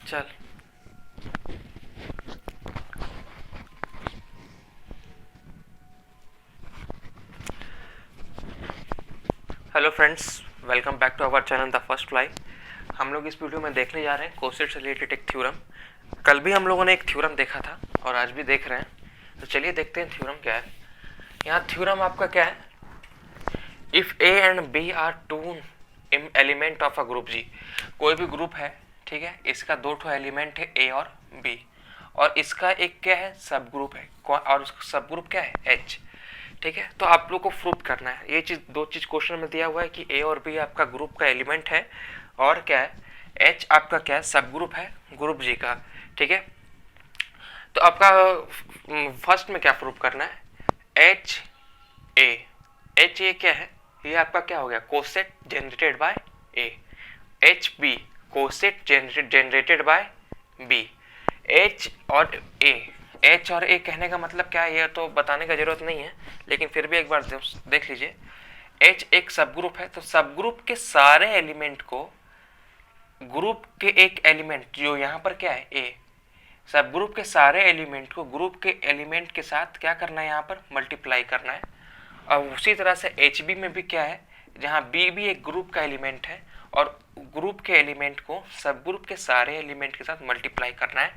चल। Hello friends, welcome back to our channel the first fly. हम लोग इस वीडियो में देखने जा रहे हैं कोसेट से रिलेटेड एक थ्योरम। कल भी हम लोगों ने एक थ्योरम देखा था और आज भी देख रहे हैं, तो चलिए देखते हैं थ्योरम क्या है। यहाँ थ्योरम आपका क्या है, if A and B are two element of a group G. कोई भी ग्रुप है, ठीक है, इसका दो ठो एलिमेंट है ए और बी, और इसका एक क्या है, सब ग्रुप है, और सब ग्रुप क्या है, एच। ठीक है, तो आप लोग को प्रूफ करना है ये चीज। दो चीज क्वेश्चन में दिया हुआ है कि ए और बी आपका ग्रुप का एलिमेंट है, और क्या है, एच आपका क्या है, सब ग्रुप है ग्रुप जी का। ठीक है, तो आपका फर्स्ट में क्या प्रूफ करना है, एच ए क्या है, ये आपका क्या हो गया, coset generated by A. H B coset generated by B. H और ए कहने का मतलब क्या है, ये तो बताने का जरूरत नहीं है, लेकिन फिर भी एक बार देख लीजिए। एच एक सब ग्रुप है, तो सब ग्रुप के सारे एलिमेंट को ग्रुप के एक एलिमेंट जो यहाँ पर क्या है, ए, सब ग्रुप के सारे एलिमेंट को ग्रुप के एलिमेंट के साथ क्या करना है, यहाँ पर मल्टीप्लाई करना है। और उसी तरह से एच बी में भी क्या है, जहाँ बी भी एक ग्रुप का एलिमेंट है और ग्रुप के एलिमेंट को सब ग्रुप के सारे एलिमेंट के साथ मल्टीप्लाई करना है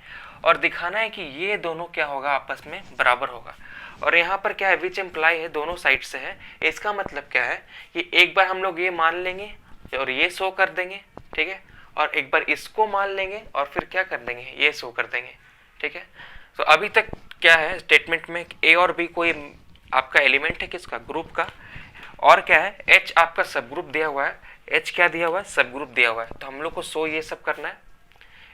और दिखाना है कि ये दोनों क्या होगा, आपस में बराबर होगा। और यहाँ पर क्या है, विच एम्प्लाई है, दोनों साइड से है। इसका मतलब क्या है कि एक बार हम लोग ये मान लेंगे और ये शो कर देंगे, ठीक है, और एक बार इसको मान लेंगे और फिर क्या कर देंगे, ये शो कर देंगे। ठीक है, तो अभी तक क्या है स्टेटमेंट में, ए और बी कोई आपका एलिमेंट है किसका, ग्रुप का, और क्या है, एच आपका सब ग्रुप दिया हुआ है। एच क्या दिया हुआ है, सब ग्रुप दिया हुआ है। तो हम लोग को शो ये सब करना है,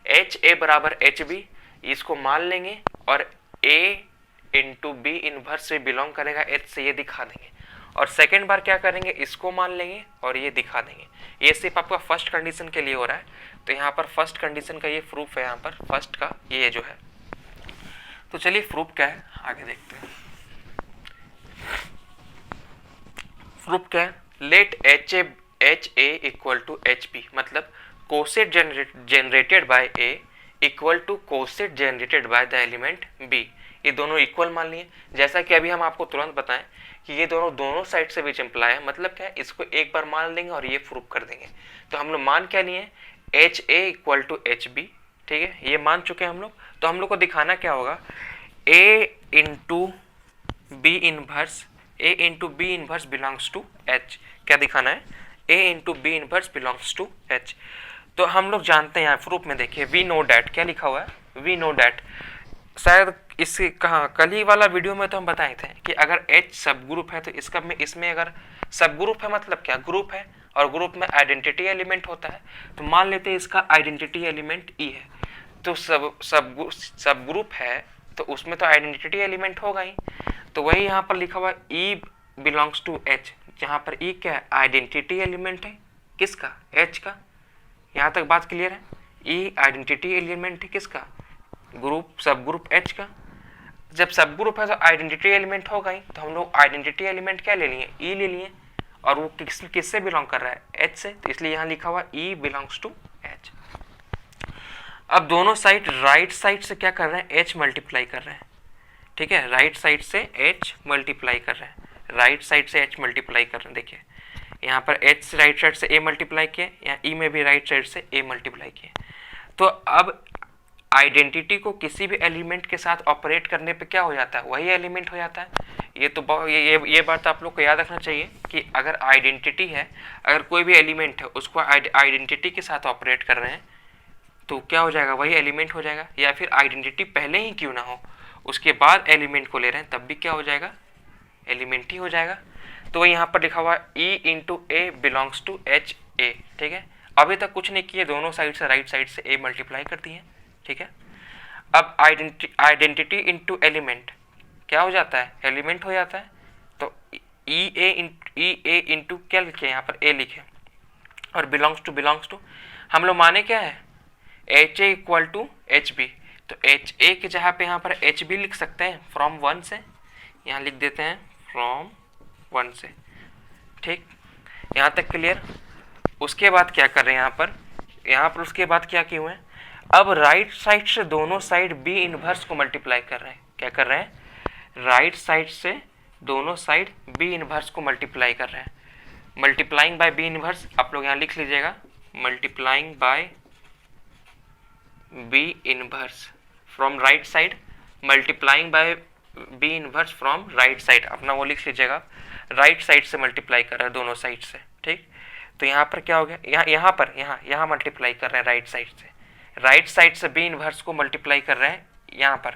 एच ए बराबर एच बी, इसको मान लेंगे और ए इंटू बी इनवर्स से बिलोंग करेगा एच से, ये दिखा देंगे। और सेकेंड बार क्या करेंगे, इसको मान लेंगे और ये दिखा देंगे। ये सिर्फ आपका फर्स्ट कंडीशन के लिए हो रहा है, तो यहाँ पर फर्स्ट कंडीशन का ये प्रूफ है, यहाँ पर फर्स्ट का ये जो है। तो चलिए प्रूफ क्या है आगे देखते हैं। प्रूफ क्या है, let H A equal to H B, मतलब coset generated by A equal to coset generated by the element B. ये दोनों इक्वल मान लिए, जैसा कि अभी हम आपको तुरंत बताएं कि ये दोनों साइड से विच एम्प्लाई है। मतलब क्या है, इसको एक बार मान लेंगे और ये प्रूफ कर देंगे। तो हम लोग मान क्या लिए, H A equal to H B. ठीक है, ये मान चुके हैं हम लोग। तो हम लोग को दिखाना क्या होगा, A into B inverse, A into B inverse belongs to H. क्या दिखाना है, A into B inverse belongs to H. तो हम लोग जानते हैं, यहाँ प्रूफ में देखिए, वी नो डैट, क्या लिखा हुआ है, वी नो डैट। शायद इससे कहाँ, कल ही वाला वीडियो में तो हम बताए थे कि अगर एच सब ग्रुप है तो इसका में इसमें अगर सब ग्रुप है मतलब क्या, ग्रुप है और ग्रुप में आइडेंटिटी एलिमेंट होता है। तो मान लेते हैं इसका आइडेंटिटी एलिमेंट ई है, तो सब ग्रुप है तो उसमें तो आइडेंटिटी एलिमेंट होगा ही। तो वही यहाँ पर लिखा हुआ ई बिलोंग्स टू एच, जहाँ पर ई क्या है, आइडेंटिटी एलिमेंट है किसका, एच का। यहाँ तक बात क्लियर है, ई आइडेंटिटी एलिमेंट है किसका, ग्रुप सब ग्रुप एच का। जब सब ग्रुप है तो आइडेंटिटी एलिमेंट होगा ही, तो हम लोग आइडेंटिटी एलिमेंट क्या ले लिए, ई ले लिए, और वो किससे बिलोंग कर रहा है, एच से, तो इसलिए यहाँ लिखा हुआ ई बिलोंग्स टू एच। अब दोनों साइड राइट साइड से क्या कर रहे हैं, एच मल्टीप्लाई कर रहे हैं। ठीक है, राइट साइड से एच मल्टीप्लाई कर रहे हैं, राइट साइड से एच मल्टीप्लाई कर रहे हैं। देखिए यहाँ पर एच राइट साइड से ए मल्टीप्लाई किए, यहाँ ई में भी राइट साइड से ए मल्टीप्लाई किए। तो अब आइडेंटिटी को किसी भी एलिमेंट के साथ ऑपरेट करने पे क्या हो जाता है, वही एलिमेंट हो जाता है। ये तो ये बात आप लोग को याद रखना चाहिए कि अगर आइडेंटिटी है, अगर कोई भी एलिमेंट है उसको आइडेंटिटी के साथ ऑपरेट कर रहे हैं तो क्या हो जाएगा, वही एलिमेंट हो जाएगा। या फिर आइडेंटिटी पहले ही क्यों ना हो, उसके बाद एलिमेंट को ले रहे हैं तब भी क्या हो जाएगा, एलिमेंट ही हो जाएगा। तो वही यहाँ पर लिखा हुआ E into A belongs to H A. ठीक है, अभी तक कुछ नहीं किए, दोनों साइड से राइट साइड से ए मल्टीप्लाई कर दिए। ठीक है, अब आइडेंटिटी इंटू एलिमेंट क्या हो जाता है, एलिमेंट हो जाता है। तो ई ए इंटू क्या लिखे, यहाँ पर ए लिखे, और बिलोंग्स टू हम लोग माने क्या है, H A equal to H B. तो एच ए के जहाँ पे यहाँ पर एच बी लिख सकते हैं, फ्रॉम वन से, यहाँ लिख देते हैं फ्रॉम वन से। ठीक, यहाँ तक क्लियर। उसके बाद क्या कर रहे हैं, यहाँ पर उसके बाद क्या किए हुए हैं, अब राइट साइड से दोनों साइड बी इनवर्स को मल्टीप्लाई कर रहे हैं। क्या कर रहे हैं? राइट साइड से दोनों साइड बी इनवर्स को मल्टीप्लाई कर रहे हैं। मल्टीप्लाइंग बाय बी इनवर्स आप लोग यहाँ लिख लीजिएगा, multiplying by B inverse from right side, multiplying by B inverse from right side, अपना वो लिख लीजिएगा, राइट साइड से मल्टीप्लाई कर रहे हैं दोनों साइड से। ठीक, तो यहाँ पर क्या हो गया, यहाँ मल्टीप्लाई कर रहे हैं राइट साइड से, राइट साइड से बी इनवर्स को मल्टीप्लाई कर रहे हैं यहाँ पर,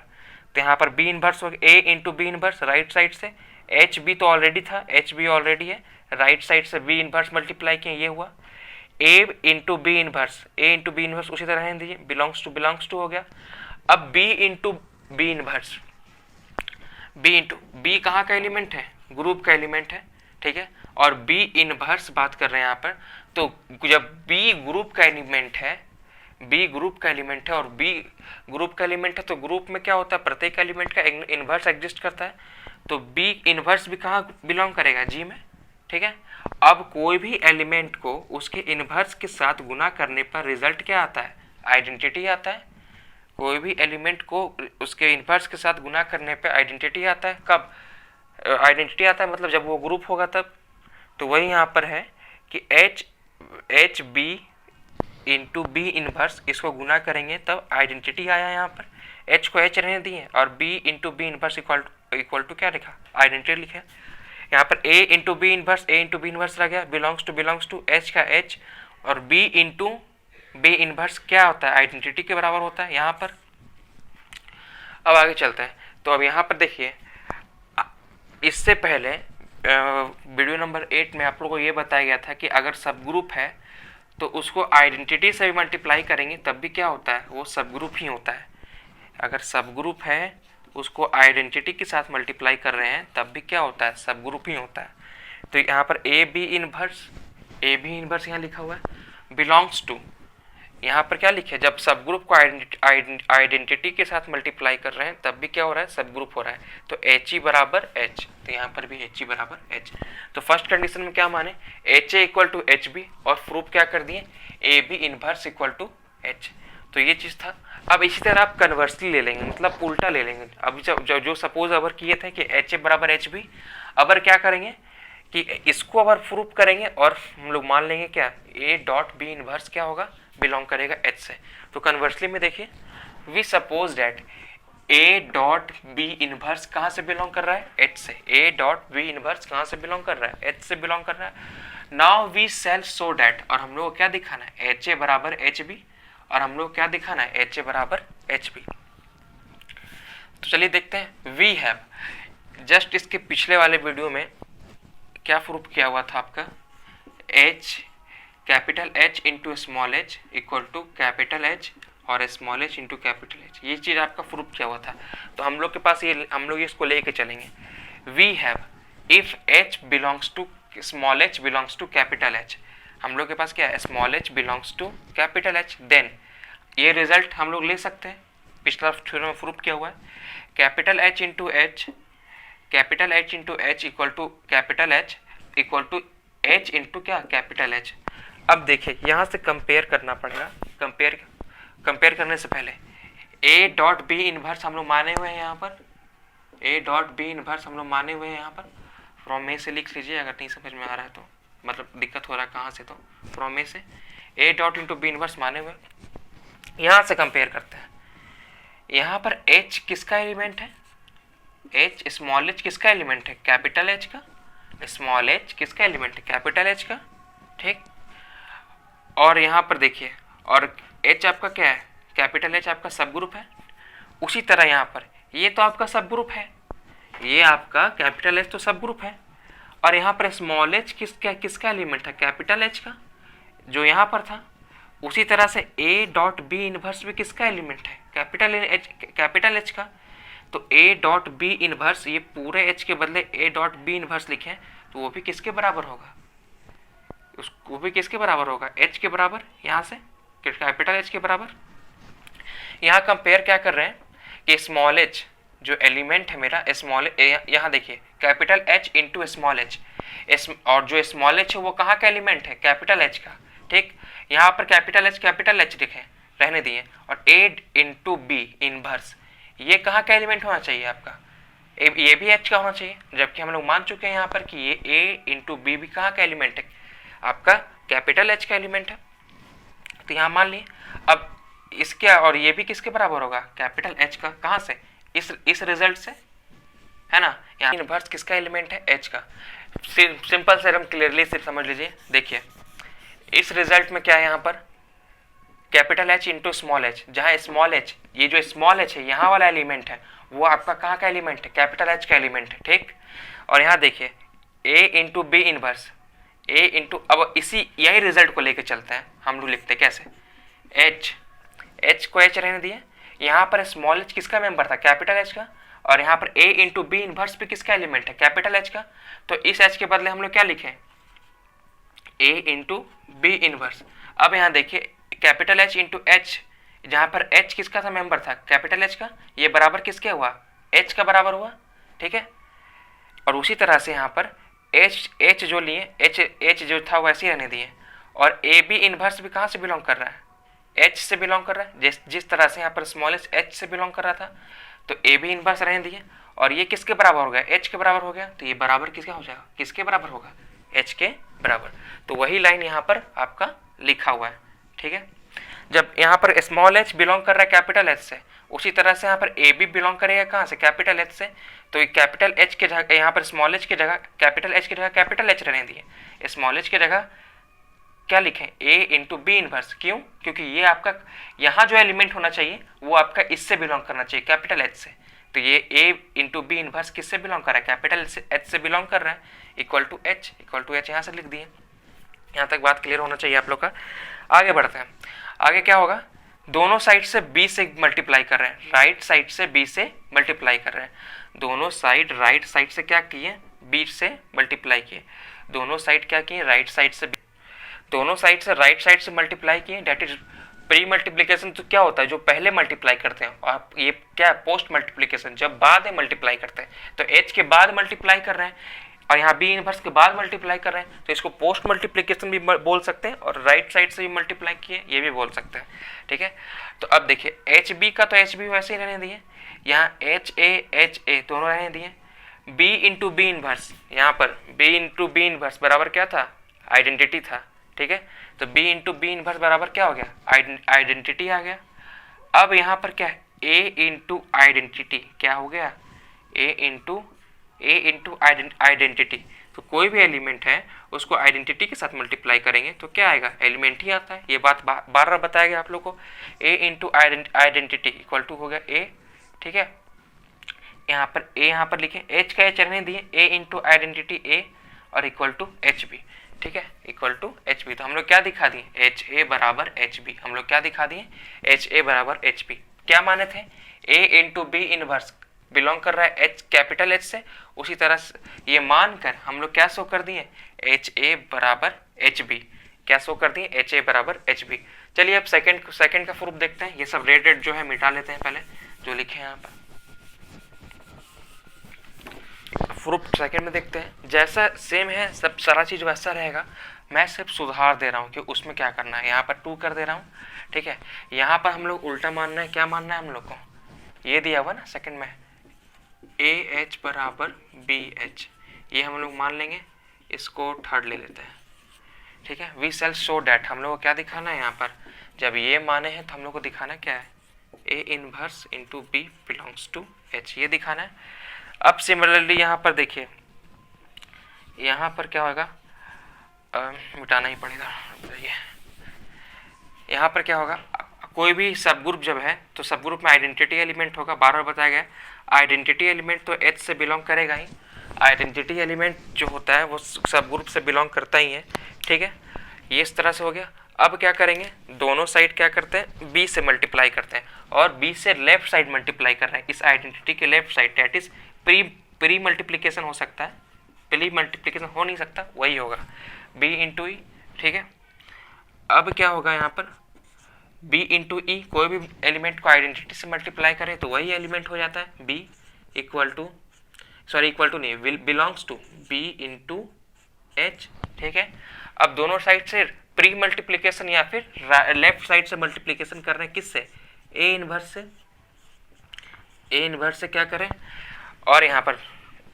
तो यहाँ पर बी इनवर्स हो गया, A into B inverse right side से, एच बी तो ऑलरेडी था, एच बी ऑलरेडी है, राइट साइड से बी इनवर्स मल्टीप्लाई किए, ये हुआ A into B inverse, A into B inverse उसी तरह रहने दीजिए, बिलोंग्स टू हो गया। अब B into B inverse, B into B कहाँ का एलिमेंट है? ग्रुप का एलिमेंट है, ठीक है, और बी इनवर्स बात कर रहे हैं यहाँ पर, तो जब बी ग्रुप का एलिमेंट है, बी ग्रुप का एलिमेंट है और बी ग्रुप का एलिमेंट है, तो ग्रुप में क्या होता है, प्रत्येक एलिमेंट का इनवर्स एग्जिस्ट करता है, तो बी इनवर्स भी कहाँ बिलोंग करेगा? जी में, ठीक है। अब कोई भी एलिमेंट को उसके इनवर्स के साथ गुना करने पर रिजल्ट क्या आता है? आइडेंटिटी आता है। कोई भी एलिमेंट को उसके इनवर्स के साथ गुना करने पर आइडेंटिटी आता है। कब आइडेंटिटी आता है? मतलब जब वो ग्रुप होगा तब। तो वही यहाँ पर है कि H B into B inverse, इसको गुना करेंगे तब आइडेंटिटी आया यहाँ पर, एच को एच रहने दिए और B into B inverse equal to क्या लिखा? आइडेंटिटी लिखा। यहाँ पर ए इंटू बी इनवर्स रह गया, बिलोंग्स टू एच का एच, और बी इंटू बी इनवर्स क्या होता है? आइडेंटिटी के बराबर होता है यहाँ पर। अब आगे चलते हैं, तो अब यहाँ पर देखिए, इससे पहले वीडियो नंबर 8 में आप लोगों को ये बताया गया था कि अगर सब ग्रुप है तो उसको आइडेंटिटी से भी मल्टीप्लाई करेंगे तब भी क्या होता है? वो सब ग्रुप ही होता है। अगर सब ग्रुप है उसको आइडेंटिटी के साथ मल्टीप्लाई कर रहे हैं तब भी क्या होता है? सब ग्रुप ही होता है। तो यहाँ पर ए बी इनवर्स यहाँ लिखा हुआ है, बिलोंग्स टू, यहाँ पर क्या लिखे? जब सब ग्रुप को आइडेंटिटी के साथ मल्टीप्लाई कर रहे हैं तब भी क्या हो रहा है? सब ग्रुप हो रहा है। तो एच ई बराबर एच, तो यहाँ पर भी एच ई बराबर एच। तो फर्स्ट कंडीशन में क्या माने? H A equal to H B, और प्रूफ क्या कर दिए? A B inverse equal to H. तो ये चीज़ था। अब इसी तरह आप कन्वर्सली ले लेंगे, मतलब उल्टा ले लेंगे। अब जो सपोज अबर किए थे कि एच ए बराबर एच बी, अबर क्या करेंगे कि इसको अबर प्रूफ करेंगे और हम लोग मान लेंगे क्या? ए डॉट बी इनवर्स क्या होगा? बिलोंग करेगा एच से। तो कन्वर्सली में देखिए, we suppose that A dot B inverse कहाँ से बिलोंग कर रहा है? एच से। ए डॉट बी इनवर्स कहाँ से बिलोंग कर रहा है? एच से बिलोंग कर रहा है। Now we shall show that, और हम लोग को क्या दिखाना है? एच ए बराबर एच बी, और हम लोग क्या दिखाना है? एच ए बराबर एच बी। तो चलिए देखते हैं। वी हैव, जस्ट इसके पिछले वाले वीडियो में क्या प्रूफ किया हुआ था आपका? H, capital H into small H equal to capital H और small H into capital H, ये चीज़ आपका प्रूफ किया हुआ था। तो हम लोग के पास ये, हम लोग इसको लेके चलेंगे। We have if H belongs to small H belongs to capital H, हम लोग के पास क्या है? Small H belongs to capital H, then ये रिजल्ट हम लोग ले सकते हैं, पिछला थ्योरम में प्रूफ किया हुआ है। Capital H into H equal to capital H equal to H into क्या? Capital H. अब देखिए यहाँ से कंपेयर करना पड़ेगा। कंपेयर करने से पहले ए डॉट बी इनवर्स हम लोग माने हुए हैं यहाँ पर, ए डॉट बी इनवर्स हम लोग माने हुए हैं यहाँ पर। फ्रॉम ए से लिख लीजिए अगर नहीं समझ में आ रहा है तो, मतलब दिक्कत हो रहा है कहाँ से, तो फ्रॉम ए से A dot into B inverse माने हुए। यहाँ से कंपेयर करते हैं। यहाँ पर एच किसका एलिमेंट है? एच, स्मॉल एच किसका एलिमेंट है? कैपिटल एच का। स्मॉल एच किसका एलिमेंट है? कैपिटल एच का, ठीक। और यहाँ पर देखिए, और एच आपका क्या है? कैपिटल एच आपका सब ग्रुप है। उसी तरह यहाँ पर ये तो आपका सब ग्रुप है, ये आपका कैपिटल एच तो सब ग्रुप है, और यहाँ पर स्मॉल एच किसका एलिमेंट है? कैपिटल एच का, जो यहाँ पर था। उसी तरह से ए डॉट बी इनवर्स भी किसका एलिमेंट है? कैपिटल एच का। तो ए डॉट बी इनवर्स, ये पूरे एच के बदले ए डॉट बी इनवर्स लिखें तो वो भी किसके बराबर होगा? उसको भी किसके बराबर होगा? एच के बराबर, यहाँ से कैपिटल एच के बराबर। यहाँ कंपेयर क्या कर रहे हैं कि स्मॉल एच जो एलिमेंट है मेरा, स्मॉल, यहाँ देखिए capital H into small H, और जो स्मॉल एच है वो कहाँ का एलिमेंट है? कैपिटल एच का, ठीक। यहाँ पर कैपिटल एच लिखें, रहने दिए, और A इंटू बी इनवर्स, ये कहाँ का एलिमेंट होना चाहिए आपका, ये भी H का होना चाहिए, जबकि हम लोग मान चुके हैं यहाँ पर कि ये A इंटू बी भी कहाँ का एलिमेंट है, आपका कैपिटल H का एलिमेंट है। तो यहाँ मान लिए, अब इसके और ये भी किसके बराबर होगा, कैपिटल H का, कहाँ से, इस रिजल्ट से, है ना। यहाँ इनवर्स किसका एलिमेंट है, H का। सिंपल से हम क्लियरली सिर्फ समझ लीजिए, देखिए इस रिजल्ट में क्या है यहाँ पर, capital H into small h, जहाँ स्मॉल h, ये जो स्मॉल h है यहाँ वाला एलिमेंट है, वो आपका कहाँ का एलिमेंट है, कैपिटल H का एलिमेंट है, ठीक। और यहाँ देखिए A into B inverse, A into, अब इसी यही रिजल्ट को लेके चलते हैं, हम लोग लिखते हैं कैसे, H को H रहने दिए, यहाँ पर स्मॉल h किसका मेंबर था, कैपिटल H का, और यहाँ पर A इंटू बी इनवर्स भी किसका एलिमेंट है, कैपिटल H का। तो इस H के बदले हम लोग क्या लिखें, A इंटू बी इनवर्स। अब यहाँ देखिए कैपिटल H इंटू H, जहाँ पर H किसका था मेंबर था, कैपिटल H का, ये बराबर किसके हुआ, H का बराबर हुआ, ठीक है। और उसी तरह से यहाँ पर H जो लिए, H जो था वैसे ही रहने दिए, और A बी इनवर्स भी कहाँ से बिलोंग कर रहा है, H से बिलोंग कर रहा है, जिस तरह से यहाँ पर स्मॉलेस्ट H से बिलोंग कर रहा था, तो A बी इनवर्स रहने दिए, और ये किसके बराबर हो गया, H के बराबर हो गया, तो ये बराबर किसका हो जाएगा, किसके बराबर होगा, H के बराबर। तो वही लाइन यहाँ पर आपका लिखा हुआ है, ठीक है। जब यहाँ पर स्मॉल h बिलोंग कर रहा है कैपिटल H से, उसी तरह से यहाँ पर A भी बिलोंग करेगा कहाँ से, कैपिटल H से, तो कैपिटल H के जगह, यहाँ पर स्मॉल h की जगह कैपिटल H की जगह कैपिटल H रहने दिए, स्मॉल h की जगह क्या लिखें, A इंटू बी इनवर्स, क्यों, क्योंकि ये आपका यहाँ जो एलिमेंट होना चाहिए वो आपका इससे बिलोंग करना चाहिए, कैपिटल H से। तो ये A इंटू बी इनवर्स किससे बिलोंग कर रहा है, कैपिटल H से बिलोंग कर रहा है, इक्वल टू H यहाँ से लिख दिए। यहाँ तक बात क्लियर होना चाहिए आप लोग का। आगे बढ़ते हैं, आगे क्या होगा, दोनों साइड से b से मल्टीप्लाई कर रहे हैं, राइट साइड से b से मल्टीप्लाई कर रहे हैं, दोनों साइड राइट साइड से क्या किए, b से मल्टीप्लाई किए, दोनों साइड क्या किए, राइट साइड से, दोनों साइड से राइट साइड से मल्टीप्लाई किए, डेट इज प्री मल्टीप्लिकेशन। तो क्या होता है, जो पहले मल्टीप्लाई करते हैं, आप ये क्या है, पोस्ट मल्टीप्लिकेशन, जब बाद में मल्टीप्लाई करते हैं, तो h के बाद मल्टीप्लाई कर रहे हैं, और यहाँ बी इनवर्स के बाद मल्टीप्लाई कर रहे हैं, तो इसको पोस्ट मल्टीप्लिकेशन भी बोल सकते हैं, और राइट साइड से भी मल्टीप्लाई किए ये भी बोल सकते हैं, ठीक है। तो अब देखिए एच बी का, तो एच बी वैसे ही रहने दिए, यहाँ एच ए दोनों रहने दिए, बी इंटू बी इनवर्स, यहाँ पर बी इंटू बी इनवर्स बराबर क्या था, आइडेंटिटी था, ठीक है। तो बी इंटू बी इनवर्स बराबर क्या हो गया, आइडेंटिटी आ गया। अब यहाँ पर क्या है, ए इंटू आइडेंटिटी क्या हो गया, ए इंटू आइडेंटिटी। तो कोई भी एलिमेंट है उसको आइडेंटिटी के साथ मल्टीप्लाई करेंगे तो क्या आएगा, एलिमेंट ही आता है, ये बात बार बार बताया गया आप लोग को। ए इंटू आइडेंटिटी इक्वल टू हो गया ए, ठीक है। यहाँ पर लिखे, एच का एच रहने दिए, ए इंटू आइडेंटिटी ए और इक्वल टू एच बी, ठीक है, इक्वल टू एच बी। तो हम लोग क्या दिखा दिए, एच ए बराबर एच बी, हम लोग क्या दिखा दिए, एच ए बराबर एच बी। क्या माने थे, ए इंटू बी इनवर्स बिलोंग कर रहा है एच कैपिटल एच से, उसी तरह से ये मानकर हम लोग क्या शो कर दिए, एच ए बराबर एच बी, क्या शो कर दिए, एच ए बराबर एच बी। चलिए अब सेकंड का प्रूफ देखते हैं, ये सब रेड जो है मिटा लेते हैं पहले जो लिखे हैं यहाँ पर। प्रूफ सेकंड में देखते हैं, जैसा सेम है सब सारा चीज वैसा रहेगा, मैं सिर्फ सुधार दे रहा हूँ कि उसमें क्या करना है। यहाँ पर 2 कर दे रहा हूँ, ठीक है। यहाँ पर हम लोग उल्टा मानना है, क्या मानना है हम लोग को, ये दिया हुआ ना सेकंड में, ए एच बराबर बी एच, ये हम लोग मान लेंगे, इसको थर्ड ले लेते हैं, ठीक है। वी सेल शो डैट, हम लोग को क्या दिखाना है यहाँ पर, जब ये माने हैं तो हम लोग को दिखाना क्या है, A inverse into B belongs to H, ये दिखाना है। अब सिमिलरली यहाँ पर देखिए, यहाँ पर क्या होगा, मिटाना ही पड़ेगा, यहाँ पर क्या होगा, कोई भी सब ग्रुप जब है तो सब ग्रुप में आइडेंटिटी एलिमेंट होगा, बार बार बताया गया, आइडेंटिटी एलिमेंट तो एच से बिलोंग करेगा ही, आइडेंटिटी एलिमेंट जो होता है वो सब ग्रुप से बिलोंग करता ही है, ठीक है। ये इस तरह से हो गया। अब क्या करेंगे, दोनों साइड क्या करते हैं, बी से मल्टीप्लाई करते हैं, और बी से लेफ्ट साइड मल्टीप्लाई कर रहे हैं, इस आइडेंटिटी के left side, that is pre multiplication हो सकता है, प्री मल्टीप्लिकेशन हो नहीं सकता, वही होगा बी इंटू ई, ठीक है। अब क्या होगा यहाँ पर, b इंटू ई, कोई भी एलिमेंट को आइडेंटिटी से मल्टीप्लाई करें तो वही एलिमेंट हो जाता है, b इक्वल टू नहीं, belongs to b into H, ठीक है। अब दोनों साइड से प्री मल्टीप्लिकेशन या फिर लेफ्ट साइड से मल्टीप्लिकेशन कर रहे हैं किससे, ए इनवर्स से। ए इनवर्स से क्या करें, और यहाँ पर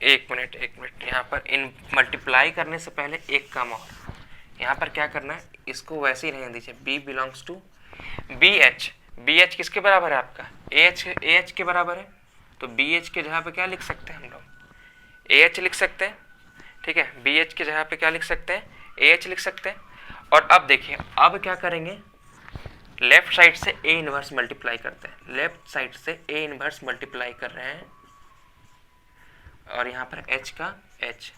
एक मिनट यहाँ पर इन मल्टीप्लाई करने से पहले एक काम और, यहाँ पर क्या करना है, इसको वैसे ही रहने दीजिए, b belongs to B H किसके बराबर है आपका, ए एच के बराबर है, तो बी एच के जगह पे क्या लिख सकते हैं हम लोग, ए एच लिख सकते हैं, ठीक है। बी एच के जगह पे क्या लिख सकते हैं, ए एच लिख सकते हैं। और अब देखिए, अब क्या करेंगे, लेफ्ट साइड से ए इनवर्स मल्टीप्लाई करते हैं, लेफ्ट साइड से ए इनवर्स मल्टीप्लाई कर रहे हैं, और यहाँ पर h का h,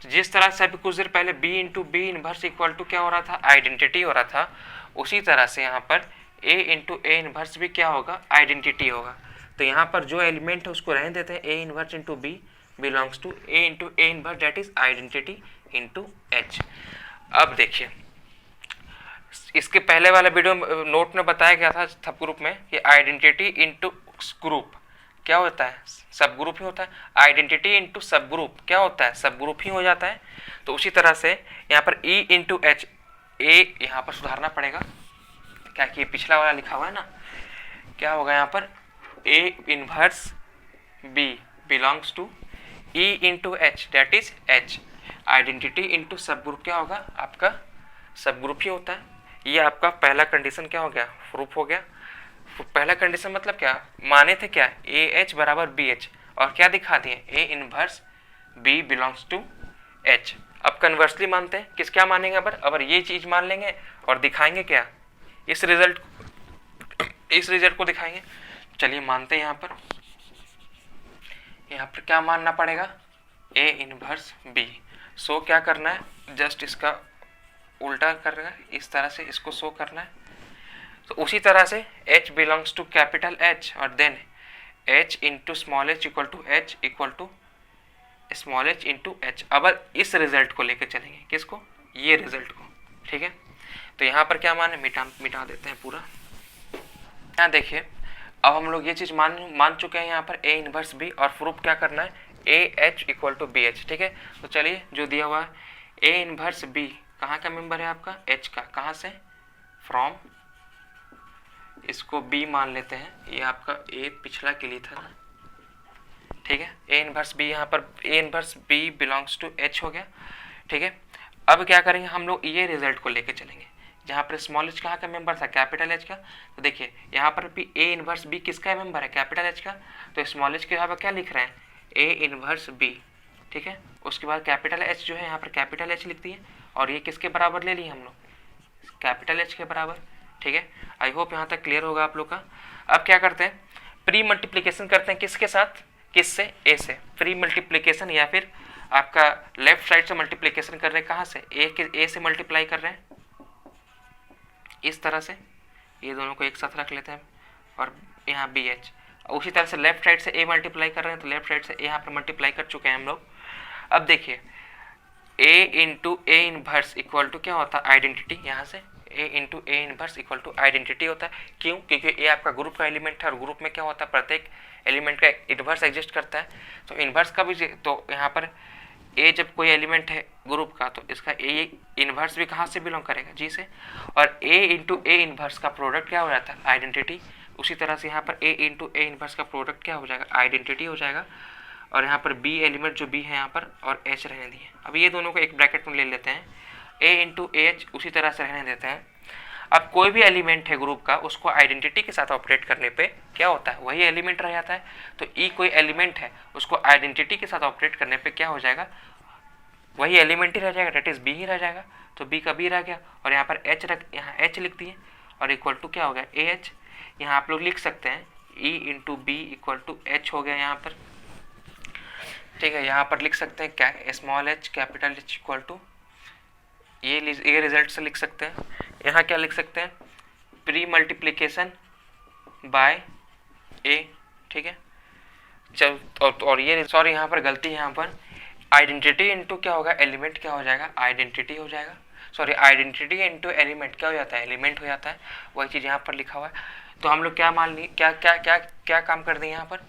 जिस तरह से अभी कुछ देर पहले b into B inverse equal to क्या हो रहा था, आइडेंटिटी हो रहा था, उसी तरह से यहाँ पर a इंटू ए इनवर्स भी क्या होगा, आइडेंटिटी होगा। तो यहाँ पर जो एलिमेंट है उसको रहने देते हैं, a inverse into B belongs to a into A inverse, that is identity into h। अब देखिए, इसके पहले वाला वीडियो नोट में बताया गया था सब ग्रुप में कि आइडेंटिटी इंटू ग्रुप क्या होता है, सब ग्रुप ही होता है। आइडेंटिटी इंटू सब ग्रुप क्या होता है, सब ग्रुप ही हो जाता है। तो उसी तरह से यहाँ पर E इंटू एच, ए यहाँ पर सुधारना पड़ेगा, क्या कि पिछला वाला लिखा हुआ है ना, क्या होगा यहाँ पर, A inverse B belongs to E into H, that is H। Identity into subgroup क्या होगा, आपका सब ग्रुप ही होता है। ये आपका पहला कंडीशन क्या हो गया, प्रूफ हो गया। पहला कंडीशन मतलब क्या माने थे, क्या ए एच बराबर बी एच, और क्या दिखा दिए, A inverse B belongs to H. अब कन्वर्सली मानते हैं, किस क्या मानेंगे, अब ये चीज मान लेंगे और दिखाएंगे क्या, इस रिजल्ट को दिखाएंगे। चलिए मानते हैं, यहाँ पर क्या मानना पड़ेगा, ए इनवर्स बी। सो क्या करना है, जस्ट इसका उल्टा करना है, इस तरह से इसको शो करना है। तो उसी तरह से h belongs to capital H, और then h into small h equal to h equal to small h into h। अब इस रिजल्ट को लेकर चलेंगे, किसको, ये रिजल्ट को, ठीक है। तो यहाँ पर क्या माने, मिटा देते हैं पूरा। यहाँ देखिए, अब हम लोग ये चीज़ मान चुके हैं यहाँ पर a इनवर्स b, और प्रूफ क्या करना है, a h equal to B H, ठीक है। तो चलिए जो दिया हुआ है, a इनवर्स b कहाँ का मेंबर है आपका, h का, कहाँ से, फ्रॉम, इसको b मान लेते हैं, ये आपका a पिछला के लिए था ना, ठीक है। a इनवर्स b, यहाँ पर a inverse b belongs to h हो गया, ठीक है। अब क्या करेंगे हम लोग, ये रिजल्ट को लेके चलेंगे, जहाँ पर स्मॉल h कहाँ का मेंबर था, कैपिटल h का। तो देखिए यहाँ पर भी a इनवर्स b किसका मेंबर है, कैपिटल h का। तो स्मॉल h के यहाँ पर क्या लिख रहे हैं, a इनवर्स b, ठीक है। उसके बाद कैपिटल h जो है यहाँ पर कैपिटल h लिख दिए, और ये किसके बराबर ले लिए हम लोग, कैपिटल h के बराबर, ठीक है। आई होप यहाँ तक क्लियर होगा आप लोग का। अब क्या करते हैं, प्री मल्टीप्लिकेशन करते हैं, किसके साथ, किससे, ए से। प्री मल्टीप्लिकेशन या फिर आपका लेफ्ट साइड से मल्टीप्लिकेशन कर रहे हैं, कहाँ से, ए से मल्टीप्लाई कर रहे हैं, इस तरह से। ये दोनों को एक साथ रख लेते हैं, और यहाँ बी एच। उसी तरह से लेफ्ट साइड से ए मल्टीप्लाई कर रहे हैं, तो लेफ्ट साइड से ए यहाँ पर मल्टीप्लाई कर चुके हैं हम लोग। अब देखिए, A into A inverse equal to क्या होता है, आइडेंटिटी, यहाँ से a into A inverse equal to identity होता है। क्यों, क्योंकि ए आपका ग्रुप का एलिमेंट है, और ग्रुप में क्या होता है, प्रत्येक एलिमेंट का इनवर्स एग्जिस्ट करता है। तो इनवर्स का भी, तो यहाँ पर ए जब कोई एलिमेंट है ग्रुप का, तो इसका ए इनवर्स भी कहाँ से बिलोंग करेगा, जी से। और ए इंटू ए इनवर्स का प्रोडक्ट क्या हो जाता है, आइडेंटिटी। उसी तरह से यहाँ पर ए इंटू ए इनवर्स का प्रोडक्ट क्या हो जाएगा, आइडेंटिटी हो जाएगा। और यहाँ पर बी एलिमेंट जो बी है यहाँ पर, और एच रहने दिए। अब ये दोनों को एक ब्रैकेट में ले लेते हैं, ए इंटू एच उसी तरह से रहने देते हैं। अब कोई भी एलिमेंट है ग्रुप का, उसको आइडेंटिटी के साथ ऑपरेट करने पे क्या होता है, वही एलिमेंट रह जाता है। तो ई कोई एलिमेंट है, उसको आइडेंटिटी के साथ ऑपरेट करने पे क्या हो जाएगा, वही एलिमेंट ही रह जाएगा, डेट इज बी ही रह जाएगा। तो बी का बी रह गया, और यहाँ पर एच यहाँ एच लिख दिए, और इक्वल टू क्या हो गया, ए एच। यहाँ आप लोग लिख सकते हैं E into B equal to H हो गया यहाँ पर, ठीक है। यहाँ पर लिख सकते हैं क्या, small H capital H equal to, ये रिजल्ट से लिख सकते हैं। यहाँ क्या लिख सकते हैं, प्री मल्टीप्लिकेशन बाय ए, ठीक है। चल, और ये सॉरी यहाँ पर गलती है, यहाँ पर आइडेंटिटी इंटू क्या होगा, एलिमेंट क्या हो जाएगा, आइडेंटिटी हो जाएगा। सॉरी, आइडेंटिटी इंटू एलिमेंट क्या हो जाता है, एलिमेंट हो जाता है। वही चीज़ यहाँ पर लिखा हुआ है। तो हम लोग क्या मान लिए, क्या क्या क्या क्या काम कर दिए यहाँ पर,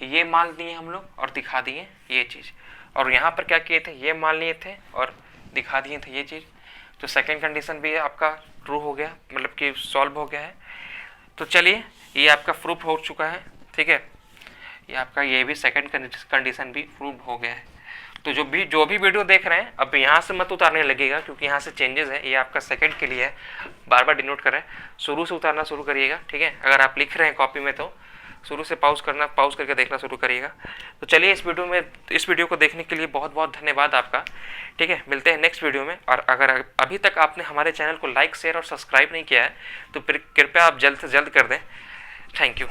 ये मान दिए हम लोग और दिखा दिए ये चीज़। और यहाँ पर क्या किए थे, ये मान लिए थे और दिखा दिए थे ये चीज़। तो सेकेंड कंडीशन भी आपका ट्रू हो गया, मतलब कि सॉल्व हो गया है। तो चलिए ये आपका प्रूफ हो चुका है, ठीक है, ये आपका ये भी सेकंड कंडीशन भी प्रूव हो गया है। तो जो भी वीडियो देख रहे हैं अब यहाँ से मत उतारने लगेगा, क्योंकि यहाँ से चेंजेस है, ये आपका सेकंड के लिए है, बार बार डिनोट कर रहे हैं, शुरू से उतारना शुरू करिएगा, ठीक है। अगर आप लिख रहे हैं कॉपी में तो शुरू से पॉज करके देखना शुरू करिएगा। तो चलिए इस वीडियो को देखने के लिए बहुत बहुत धन्यवाद आपका, ठीक है। मिलते हैं नेक्स्ट वीडियो में। और अगर अभी तक आपने हमारे चैनल को लाइक शेयर और सब्सक्राइब नहीं किया है तो फिर कृपया आप जल्द से जल्द कर दें। Thank you.